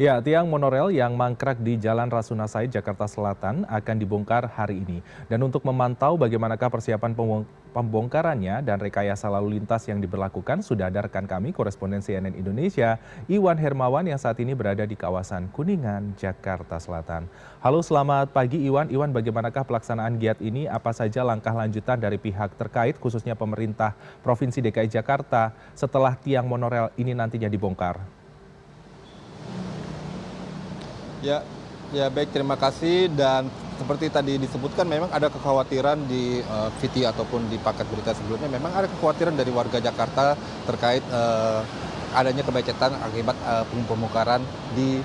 Ya, tiang monorel yang mangkrak di Jalan Rasuna Said, Jakarta Selatan akan dibongkar hari ini. Dan untuk memantau bagaimanakah persiapan pembongkarannya dan rekayasa lalu lintas yang diberlakukan, sudah ada rekan kami, koresponden CNN Indonesia, Iwan Hermawan yang saat ini berada di kawasan Kuningan, Jakarta Selatan. Halo, selamat pagi Iwan. Iwan, bagaimanakah pelaksanaan giat ini? Apa saja langkah lanjutan dari pihak terkait, khususnya pemerintah Provinsi DKI Jakarta, setelah tiang monorel ini nantinya dibongkar? Ya, ya baik, terima kasih. Dan seperti tadi disebutkan, memang ada kekhawatiran di VT ataupun di paket berita sebelumnya. Memang ada kekhawatiran dari warga Jakarta terkait adanya kemacetan akibat pembongkaran di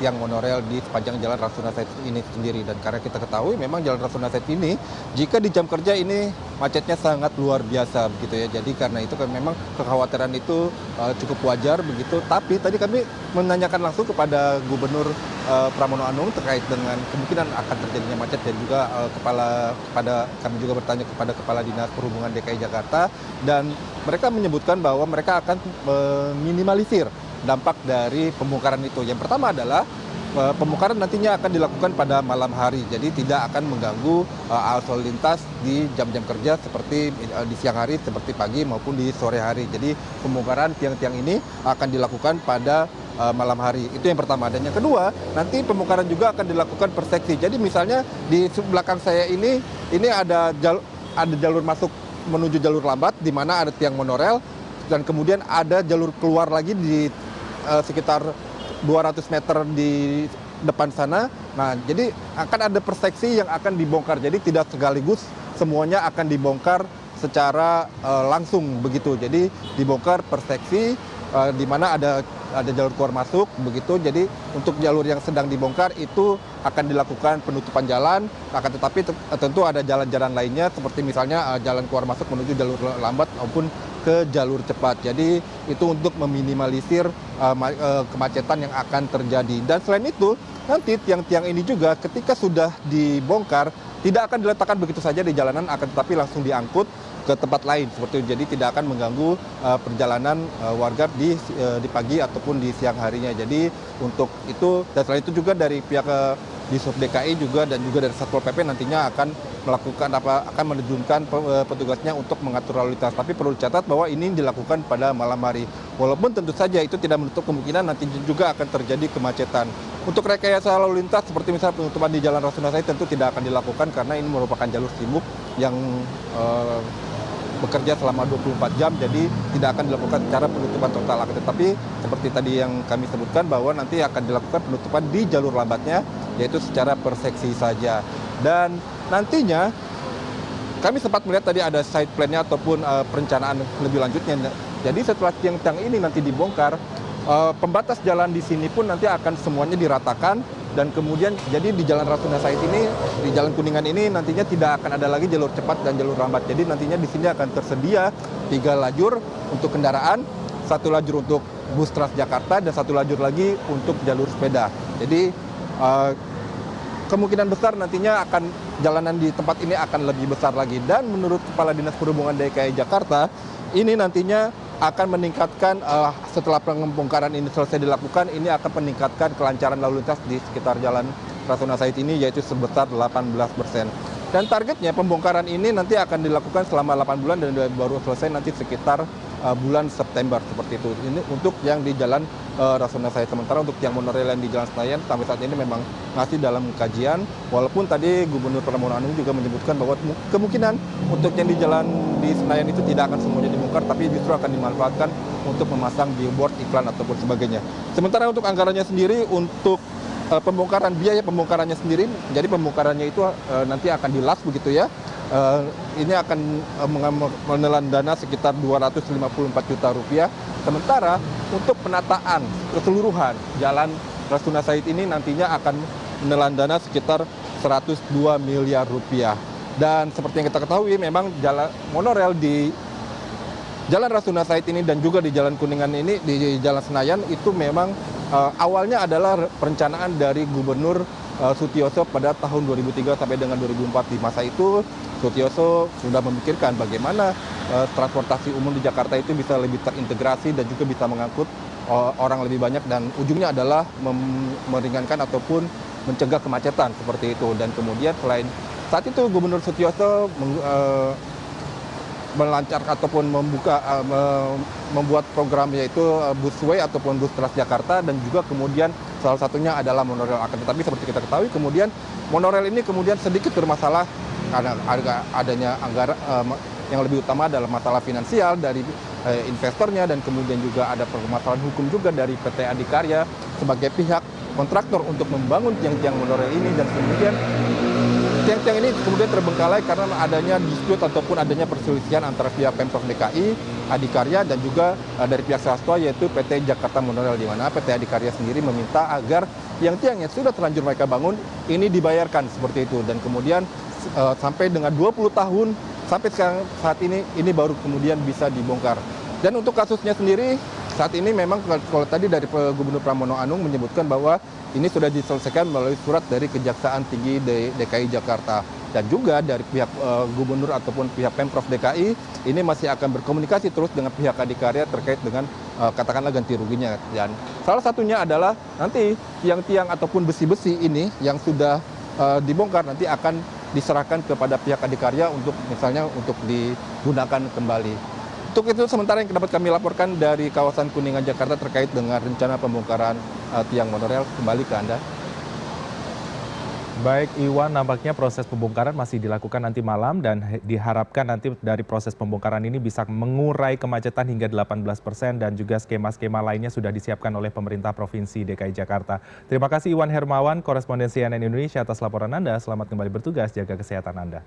tiang monorel di sepanjang Jalan Rasuna Said ini sendiri. Dan karena kita ketahui memang Jalan Rasuna Said ini jika di jam kerja ini macetnya sangat luar biasa begitu ya. Jadi karena itu kan memang kekhawatiran itu cukup wajar begitu. Tapi tadi kami menanyakan langsung kepada Gubernur Pramono Anung terkait dengan kemungkinan akan terjadinya macet, dan juga kami juga bertanya kepada Kepala Dinas Perhubungan DKI Jakarta, dan mereka menyebutkan bahwa mereka akan meminimalisir dampak dari pembongkaran itu. Yang pertama adalah pembongkaran nantinya akan dilakukan pada malam hari, jadi tidak akan mengganggu arus lalu lintas di jam-jam kerja seperti di siang hari, seperti pagi maupun di sore hari. Jadi pembongkaran tiang-tiang ini akan dilakukan pada malam hari. Itu yang pertama. Dan yang kedua, nanti pembongkaran juga akan dilakukan per seksi. Jadi misalnya di belakang saya ini ada jalur masuk menuju jalur lambat di mana ada tiang monorel, dan kemudian ada jalur keluar lagi di sekitar 200 meter di depan sana. Nah, jadi akan ada perseksi yang akan dibongkar. Jadi tidak sekaligus semuanya akan dibongkar secara langsung begitu. Jadi dibongkar perseksi di mana ada jalur keluar masuk begitu. Jadi untuk jalur yang sedang dibongkar itu akan dilakukan penutupan jalan, akan tetapi tentu ada jalan-jalan lainnya seperti misalnya jalan keluar masuk menuju jalur lambat maupun ke jalur cepat. Jadi itu untuk meminimalisir kemacetan yang akan terjadi. Dan selain itu, nanti tiang-tiang ini juga ketika sudah dibongkar tidak akan diletakkan begitu saja di jalanan, akan tetapi langsung diangkut ke tempat lain seperti itu. Jadi tidak akan mengganggu perjalanan warga di pagi ataupun di siang harinya. Jadi untuk itu, dan selain itu juga dari pihak Dishub DKI juga dan juga dari Satpol PP nantinya akan menerjunkan petugasnya untuk mengatur lalu lintas. Tapi perlu dicatat bahwa ini dilakukan pada malam hari. Walaupun tentu saja itu tidak menutup kemungkinan nanti juga akan terjadi kemacetan. Untuk rekayasa lalu lintas seperti misalnya penutupan di Jalan Rasuna Said tentu tidak akan dilakukan karena ini merupakan jalur sibuk yang bekerja selama 24 jam, jadi tidak akan dilakukan secara penutupan total. Tetapi seperti tadi yang kami sebutkan bahwa nanti akan dilakukan penutupan di jalur lambatnya, yaitu secara per seksi saja. Dan nantinya kami sempat melihat tadi ada side plan-nya ataupun perencanaan lebih lanjutnya. Jadi setelah tiang-tiang ini nanti dibongkar, pembatas jalan di sini pun nanti akan semuanya diratakan, dan kemudian jadi di Jalan Rasuna Said ini, di Jalan Kuningan ini nantinya tidak akan ada lagi jalur cepat dan jalur lambat. Jadi nantinya di sini akan tersedia 3 lajur untuk kendaraan, 1 lajur untuk bus Transjakarta, dan 1 lajur lagi untuk jalur sepeda. Jadi kemungkinan besar nantinya akan jalanan di tempat ini akan lebih besar lagi. Dan menurut Kepala Dinas Perhubungan DKI Jakarta, ini nantinya akan meningkatkan setelah pembongkaran ini selesai dilakukan, ini akan meningkatkan kelancaran lalu lintas di sekitar Jalan Rasuna Said ini, yaitu sebesar 18%. Dan targetnya pembongkaran ini nanti akan dilakukan selama 8 bulan dan baru selesai nanti sekitar bulan September seperti itu. Ini untuk yang di Jalan Rasuna Said. Sementara untuk yang monorail yang di Jalan Senayan sampai saat ini memang masih dalam kajian. Walaupun tadi Gubernur Pramono Anung juga menyebutkan bahwa kemungkinan untuk yang di Jalan di Senayan itu tidak akan semuanya dibongkar, tapi justru akan dimanfaatkan untuk memasang billboard, iklan ataupun sebagainya. Sementara untuk anggarannya sendiri, untuk biaya pembongkarannya sendiri, jadi pembongkarannya itu nanti akan dilas begitu ya. Ini akan menelan dana sekitar 254 juta rupiah. Sementara untuk penataan keseluruhan Jalan Rasuna Said ini nantinya akan menelan dana sekitar 102 miliar rupiah. Dan seperti yang kita ketahui, memang jalan monorel di Jalan Rasuna Said ini dan juga di Jalan Kuningan ini, di Jalan Senayan itu memang awalnya adalah perencanaan dari Gubernur Sutioso pada tahun 2003 sampai dengan 2004. Di masa itu Sutioso sudah memikirkan bagaimana transportasi umum di Jakarta itu bisa lebih terintegrasi dan juga bisa mengangkut orang lebih banyak dan ujungnya adalah meringankan ataupun mencegah kemacetan seperti itu. Dan kemudian selain saat itu Gubernur Sutioso melancarkan ataupun membuat program yaitu busway ataupun bus Transjakarta, dan juga kemudian salah satunya adalah monorail. Akan tetapi seperti kita ketahui kemudian monorail ini kemudian sedikit bermasalah karena adanya anggaran yang lebih utama adalah masalah finansial dari investornya, dan kemudian juga ada permasalahan hukum juga dari PT Adikarya sebagai pihak kontraktor untuk membangun tiang-tiang monorail ini. Dan kemudian tiang-tiang ini kemudian terbengkalai karena adanya dispute ataupun adanya perselisihan antara pihak Pemprov DKI, Adikarya, dan juga dari pihak swasta yaitu PT Jakarta Monorail, di mana PT Adikarya sendiri meminta agar tiang-tiang yang sudah terlanjur mereka bangun ini dibayarkan seperti itu. Dan kemudian sampai dengan 20 tahun sampai sekarang saat ini baru kemudian bisa dibongkar. Dan untuk kasusnya sendiri saat ini memang kalau tadi dari Gubernur Pramono Anung menyebutkan bahwa ini sudah diselesaikan melalui surat dari Kejaksaan Tinggi DKI Jakarta, dan juga dari pihak gubernur ataupun pihak Pemprov DKI ini masih akan berkomunikasi terus dengan pihak Adikarya terkait dengan katakanlah ganti ruginya. Dan salah satunya adalah nanti tiang-tiang ataupun besi-besi ini yang sudah dibongkar nanti akan diserahkan kepada pihak Adikarya untuk misalnya untuk digunakan kembali. Untuk itu sementara yang dapat kami laporkan dari kawasan Kuningan Jakarta terkait dengan rencana pembongkaran tiang monorail. Kembali ke Anda. Baik Iwan, nampaknya proses pembongkaran masih dilakukan nanti malam dan diharapkan nanti dari proses pembongkaran ini bisa mengurai kemacetan hingga 18% dan juga skema-skema lainnya sudah disiapkan oleh pemerintah Provinsi DKI Jakarta. Terima kasih Iwan Hermawan, korespondensi CNN Indonesia atas laporan Anda. Selamat kembali bertugas, jaga kesehatan Anda.